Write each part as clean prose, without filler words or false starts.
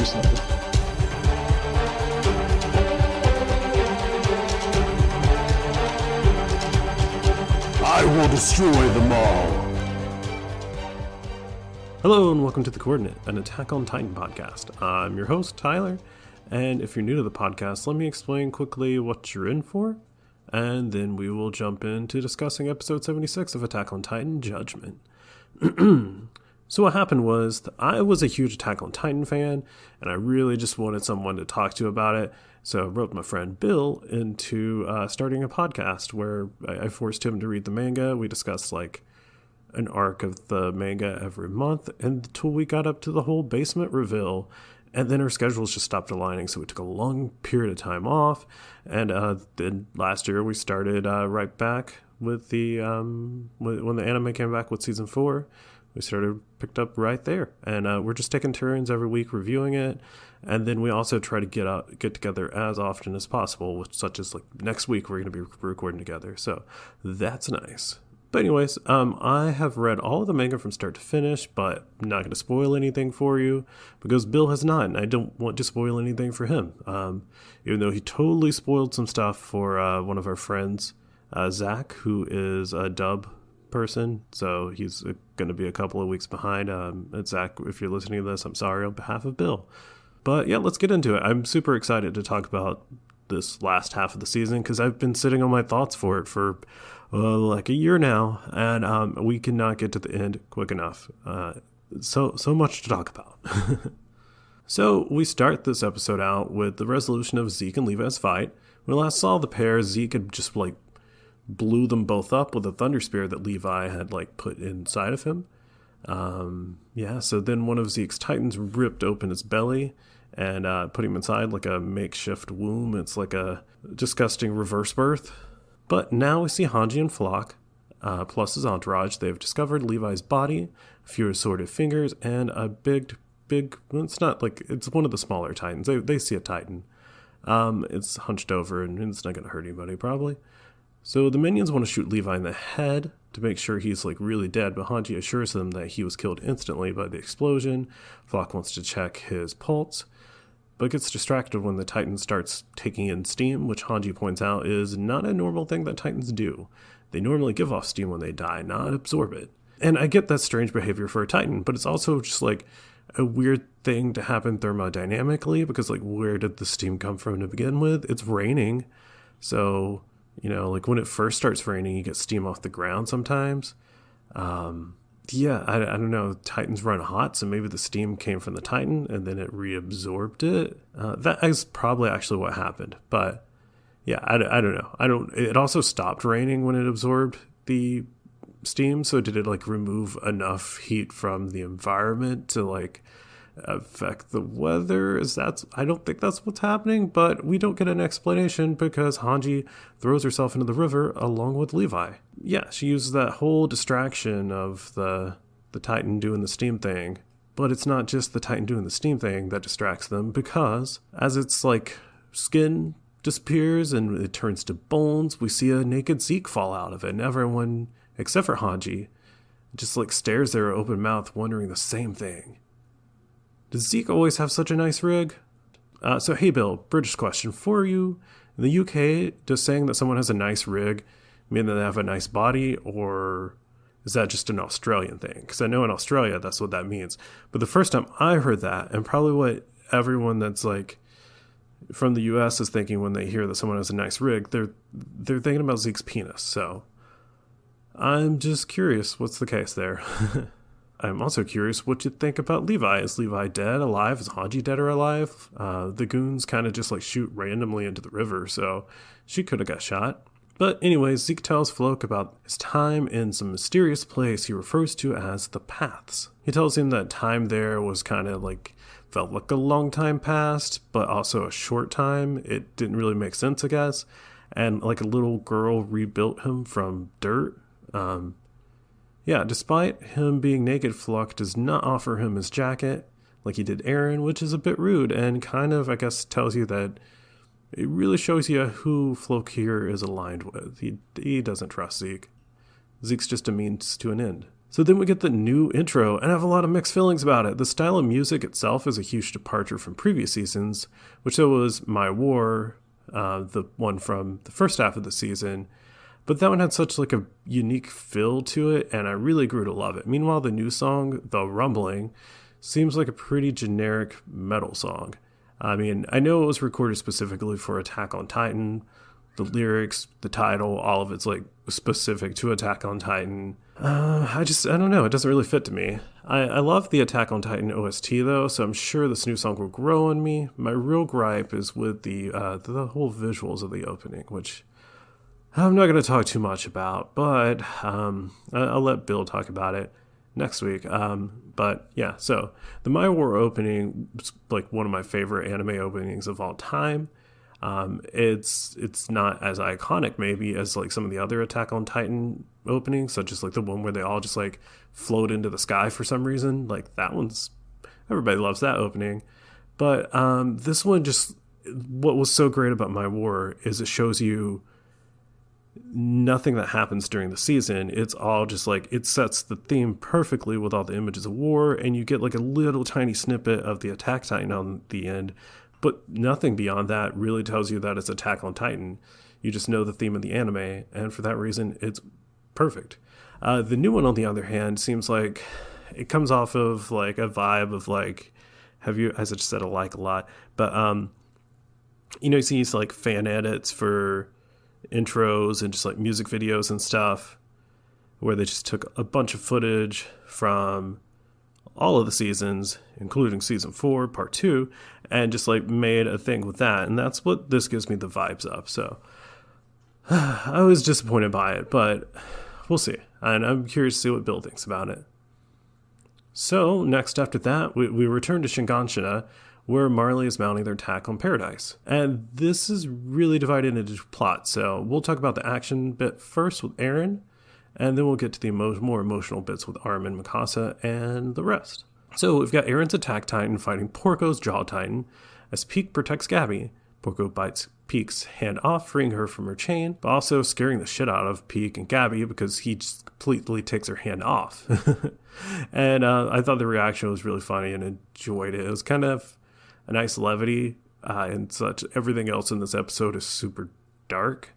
something. I will destroy them all. Hello and welcome to The Coordinate, an Attack on Titan podcast. I'm your host, Tyler, and if you're new to the podcast, let me explain quickly what you're in for, and then we will jump into discussing episode 76 of Attack on Titan, Judgment. So what happened was, I was a huge Attack on Titan fan, and I really just wanted someone to talk to about it, so I wrote my friend Bill into starting a podcast where I forced him to read the manga. We discussed like an arc of the manga every month until we got up to the whole basement reveal, and then our schedules just stopped aligning, so we took a long period of time off, and then last year we started right back with the when the anime came back with season 4. We picked up right there, and we're just taking turns every week reviewing it, and then we also try to get together as often as possible, such as like next week we're going to be recording together, so that's nice. But anyways, I have read all of the manga from start to finish, but I'm not going to spoil anything for you because Bill has not, and I don't want to spoil anything for him. Even though he totally spoiled some stuff for one of our friends, Zach, who is a dub person, so he's going to be a couple of weeks behind. Zach, if you're listening to this, I'm sorry on behalf of Bill. But yeah, let's get into it. I'm super excited to talk about this last half of the season because I've been sitting on my thoughts for it for like a year now, and we cannot get to the end quick enough. So much to talk about. So we start this episode out with the resolution of Zeke and Levi's fight. When we last saw the pair, Zeke had just like blew them both up with a thunder spear that Levi had like put inside of him. So then one of Zeke's titans ripped open his belly and put him inside like a makeshift womb. It's like a disgusting reverse birth. But now we see Hanji and Flock, plus his entourage. They've discovered Levi's body, a few assorted fingers, and a big, well, it's not like, it's one of the smaller titans. They see a titan. It's hunched over and it's not going to hurt anybody probably. So the minions want to shoot Levi in the head to make sure he's like really dead, but Hanji assures them that he was killed instantly by the explosion. Flock wants to check his pulse, but gets distracted when the Titan starts taking in steam, which Hanji points out is not a normal thing that Titans do. They normally give off steam when they die, not absorb it. And I get that strange behavior for a Titan, but it's also just like a weird thing to happen thermodynamically, because like where did the steam come from to begin with? It's raining, so you know, like when it first starts raining, you get steam off the ground sometimes. I don't know. Titans run hot, so maybe the steam came from the Titan and then it reabsorbed it. That is probably actually what happened. But yeah, I don't know. It also stopped raining when it absorbed the steam. So did it like remove enough heat from the environment to like affect the weather? I don't think that's what's happening, but we don't get an explanation because Hanji throws herself into the river along with Levi. Yeah, she uses that whole distraction of the Titan doing the steam thing, but it's not just the Titan doing the steam thing that distracts them, because as it's like skin disappears and it turns to bones, we see a naked Zeke fall out of it, and everyone except for Hanji just like stares there open mouth wondering the same thing. Does Zeke always have such a nice rig? So hey Bill, British question for you. In the UK, does saying that someone has a nice rig mean that they have a nice body, or is that just an Australian thing? Because I know in Australia that's what that means. But the first time I heard that, and probably what everyone that's like from the US is thinking when they hear that someone has a nice rig, they're thinking about Zeke's penis. So I'm just curious what's the case there. I'm also curious what you think about Levi. Is Levi dead, alive? Is Hanji dead or alive? The goons kind of just like shoot randomly into the river, so she could have got shot. But anyways, Zeke tells Flock about his time in some mysterious place he refers to as the Paths. He tells him that time there was kind of like, felt like a long time passed, but also a short time. It didn't really make sense, I guess. And like a little girl rebuilt him from dirt. Despite him being naked, Flock does not offer him his jacket like he did Eren, which is a bit rude and kind of, I guess, tells you that it really shows you who Flock here is aligned with. He doesn't trust Zeke. Zeke's just a means to an end. So then we get the new intro, and I have a lot of mixed feelings about it. The style of music itself is a huge departure from previous seasons, which there was My War, the one from the first half of the season. But that one had such like a unique feel to it, and I really grew to love it. Meanwhile, the new song, The Rumbling, seems like a pretty generic metal song. I mean, I know it was recorded specifically for Attack on Titan. The lyrics, the title, all of it's like specific to Attack on Titan. I don't know. It doesn't really fit to me. I love the Attack on Titan OST though, so I'm sure this new song will grow on me. My real gripe is with the whole visuals of the opening, which I'm not going to talk too much about, but I'll let Bill talk about it next week. But yeah, so the My War opening is like one of my favorite anime openings of all time. It's not as iconic maybe as like some of the other Attack on Titan openings, such as like the one where they all just like float into the sky for some reason. Like that one's, everybody loves that opening. But this one, just what was so great about My War is it shows you nothing that happens during the season. It's all just like, it sets the theme perfectly with all the images of war, and you get like a little tiny snippet of the Attack Titan on the end, but nothing beyond that really tells you that it's Attack on Titan. You just know the theme of the anime, and for that reason, it's perfect. The new one, on the other hand, seems like it comes off of like a vibe of like, as I just said, I like a lot, but you see these like fan edits for intros and just like music videos and stuff where they just took a bunch of footage from all of the seasons, including season 4, part 2, and just like made a thing with that. And that's what this gives me the vibes of. So I was disappointed by it, but we'll see. And I'm curious to see what Bill thinks about it. So next after that, we return to Shinganshina, where Marley is mounting their attack on Paradise. And this is really divided into plots. So we'll talk about the action bit first with Eren, and then we'll get to the more emotional bits with Armin, Mikasa, and the rest. So we've got Eren's Attack Titan fighting Porco's Jaw Titan as Peak protects Gabby. Porco bites Peak's hand off, freeing her from her chain, but also scaring the shit out of Peak and Gabby because he just completely takes her hand off. And I thought the reaction was really funny and enjoyed it. It was kind of a nice levity and such. Everything else in this episode is super dark.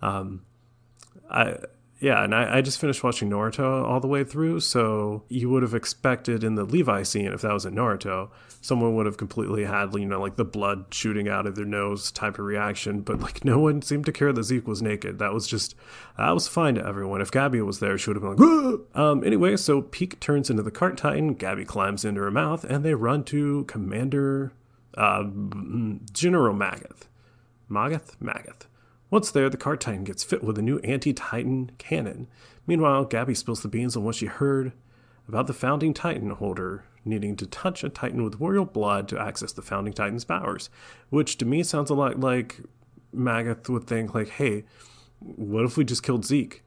I just finished watching Naruto all the way through, so you would have expected in the Levi scene, if that was in Naruto, someone would have completely had, like the blood shooting out of their nose type of reaction, but like no one seemed to care that Zeke was naked. That was fine to everyone. If Gabby was there, she would have been like, anyway, so Peak turns into the Cart Titan, Gabby climbs into her mouth, and they run to Commander General Magath. Magath. Once there, the Cart Titan gets fit with a new anti-Titan cannon. Meanwhile, Gabby spills the beans on what she heard about the Founding Titan holder needing to touch a Titan with royal blood to access the Founding Titan's powers, which to me sounds a lot like Magath would think like, hey, what if we just killed Zeke?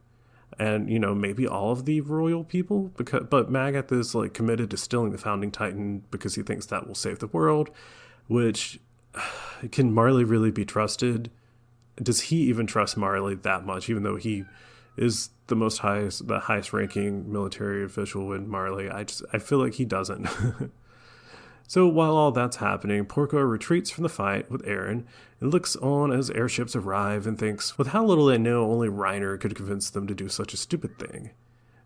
And, maybe all of the royal people? But Magath is like committed to stealing the Founding Titan because he thinks that will save the world, which, can Marley really be trusted? Does he even trust Marley that much, even though he is the highest ranking military official in Marley? I feel like he doesn't. So while all that's happening, Porco retreats from the fight with Eren and looks on as airships arrive and thinks, with how little they know, only Reiner could convince them to do such a stupid thing.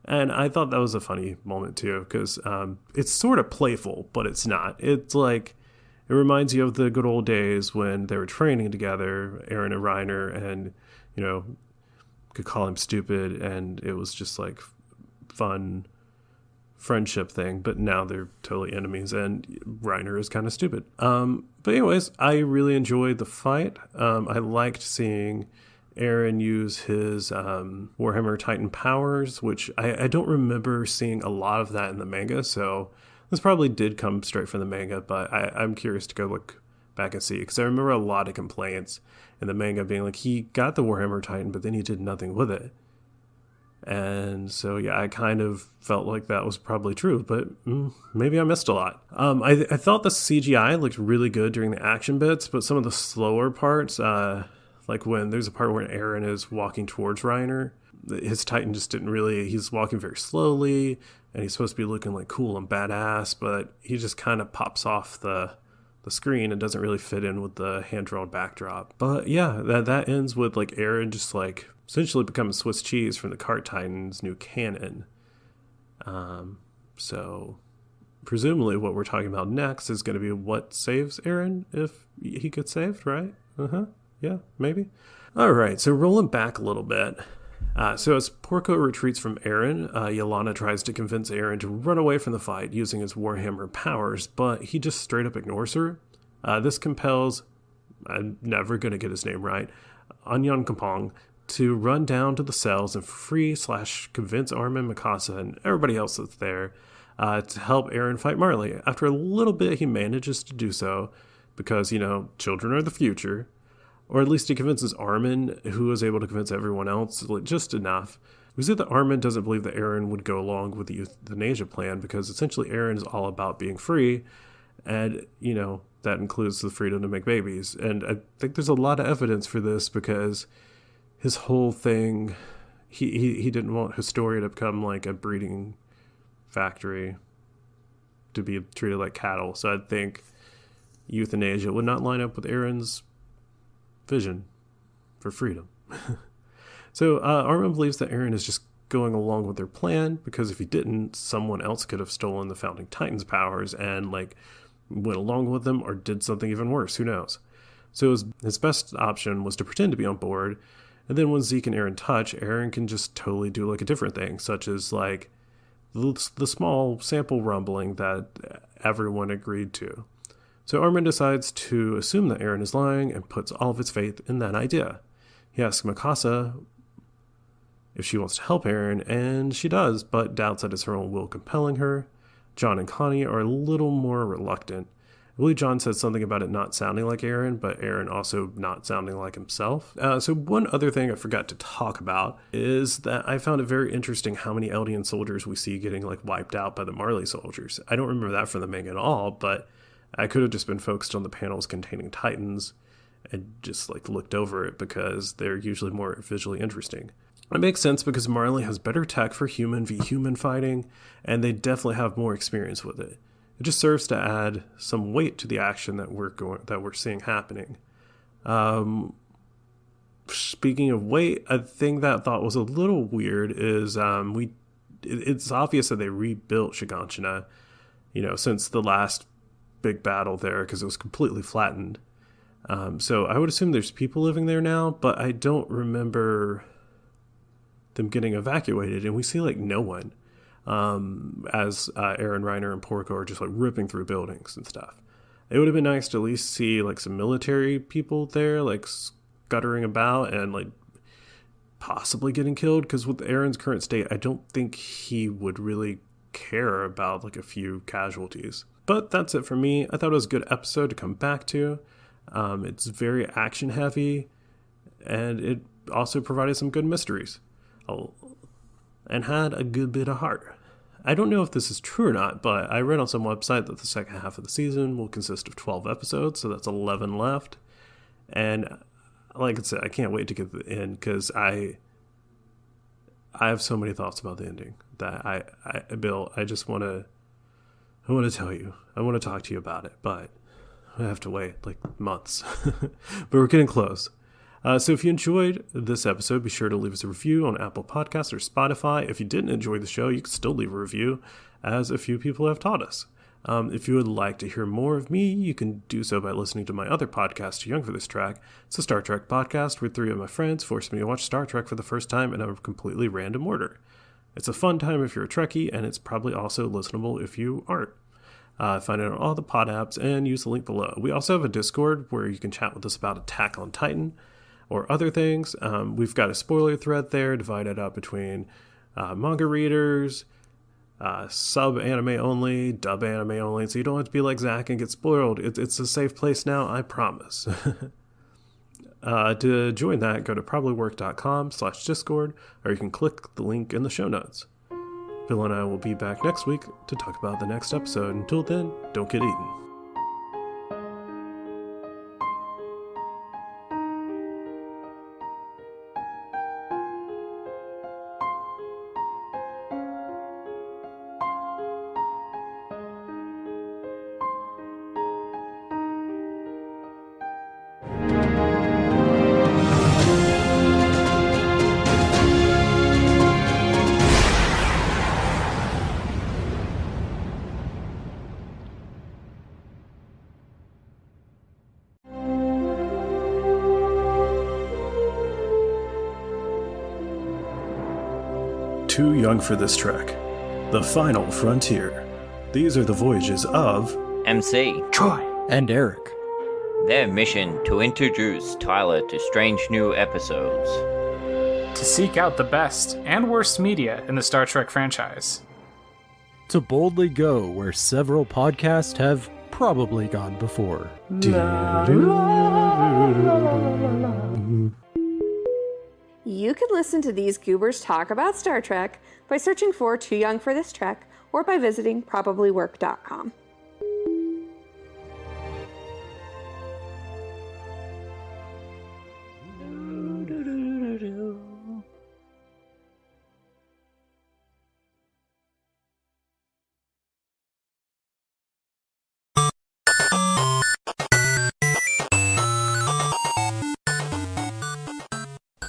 And I thought that was a funny moment too, because it's sort of playful, but it's not. It's like, it reminds you of the good old days when they were training together, Eren and Reiner, and, could call him stupid, and it was just like fun friendship thing, but now they're totally enemies, and Reiner is kind of stupid. But anyways, I really enjoyed the fight. I liked seeing Eren use his Warhammer Titan powers, which I don't remember seeing a lot of that in the manga, so this probably did come straight from the manga, but I'm curious to go look back and see, because I remember a lot of complaints in the manga being like, he got the Warhammer Titan, but then he did nothing with it. And so, yeah, I kind of felt like that was probably true, but maybe I missed a lot. I thought the CGI looked really good during the action bits, but some of the slower parts, like when there's a part where Eren is walking towards Reiner, his Titan just didn't really, he's walking very slowly, and he's supposed to be looking like cool and badass, but he just kind of pops off the screen and doesn't really fit in with the hand-drawn backdrop. But yeah, that ends with like Eren just like essentially becoming Swiss cheese from the Cart Titan's new canon. So presumably what we're talking about next is going to be what saves Eren if he gets saved, right? Yeah, maybe. All right, so rolling back a little bit. So as Porco retreats from Eren, Yelena tries to convince Eren to run away from the fight using his Warhammer powers, but he just straight up ignores her. This compels, I'm never going to get his name right, Anyan Kampong, to run down to the cells and free/convince Armin, Mikasa, and everybody else that's there to help Eren fight Marley. After a little bit, he manages to do so because, children are the future. Or at least he convinces Armin, who is able to convince everyone else, like, just enough. We see that Armin doesn't believe that Eren would go along with the euthanasia plan because essentially Eren is all about being free, and, that includes the freedom to make babies. And I think there's a lot of evidence for this because his whole thing, he didn't want Historia to become like a breeding factory to be treated like cattle. So I think euthanasia would not line up with Eren's vision for freedom. So Armin believes that Eren is just going along with their plan because if he didn't, someone else could have stolen the Founding Titan's powers and went along with them or did something even worse. Who knows? So his best option was to pretend to be on board, and then when Zeke and Eren touch, Eren can just totally do a different thing, such as the small sample rumbling that everyone agreed to. So Armin decides to assume that Eren is lying and puts all of his faith in that idea. He asks Mikasa if she wants to help Eren, and she does, but doubts that it's her own will compelling her. John and Connie are a little more reluctant. I believe John said something about it not sounding like Eren, but Eren also not sounding like himself. So one other thing I forgot to talk about is that I found it very interesting how many Eldian soldiers we see getting wiped out by the Marley soldiers. I don't remember that from the manga at all, but I could have just been focused on the panels containing Titans and just looked over it because they're usually more visually interesting. It makes sense because Marley has better tech for human v human fighting, and they definitely have more experience with it. It just serves to add some weight to the action that we're seeing happening. Speaking of weight, a thing that I thought was a little weird is it's obvious that they rebuilt Shiganshina, since the last big battle there because it was completely flattened. So I would assume there's people living there now, but I don't remember them getting evacuated, and we see no one as Eren, Reiner, and Porco are just ripping through buildings and stuff. It would have been nice to at least see some military people there scuttering about and possibly getting killed, because with Eren's current state I don't think he would really care about a few casualties. But that's it for me. I thought it was a good episode to come back to. It's very action heavy, and it also provided some good mysteries and had a good bit of heart. I don't know if this is true or not, but I read on some website that the second half of the season will consist of 12 episodes, so that's 11 left. And like I said, I can't wait to get to the end because I have so many thoughts about the ending that Bill, I want to tell you. I want to talk to you about it, but I have to wait months. But we're getting close. So if you enjoyed this episode, be sure to leave us a review on Apple Podcasts or Spotify. If you didn't enjoy the show, you can still leave a review, as a few people have taught us. If you would like to hear more of me, you can do so by listening to my other podcast, Too Young for This Track. It's a Star Trek podcast where 3 of my friends forced me to watch Star Trek for the first time in a completely random order. It's a fun time if you're a Trekkie, and it's probably also listenable if you aren't. Find it on all the pod apps and use the link below. We also have a Discord where you can chat with us about Attack on Titan or other things. We've got a spoiler thread there divided up between manga readers, sub anime only, dub anime only, so you don't have to be like Zach and get spoiled. It's a safe place now, I promise. To join that, go to probablywork.com/discord, or you can click the link in the show notes. Bill and I will be back next week to talk about the next episode. Until then, don't get eaten. Too Young for This Trek, The Final Frontier. These are the voyages of MC, Troy, and Eric. Their mission to introduce Tyler to strange new episodes. To seek out the best and worst media in the Star Trek franchise. To boldly go where several podcasts have probably gone before. You can listen to these goobers talk about Star Trek by searching for Too Young for This Trek or by visiting probablywork.com.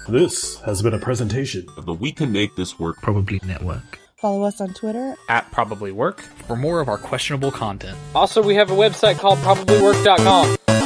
This has been a presentation But we can make this work. Probably Network. Follow us on Twitter At Probably Work. For more of our questionable content. Also, we have a website called probablywork.com.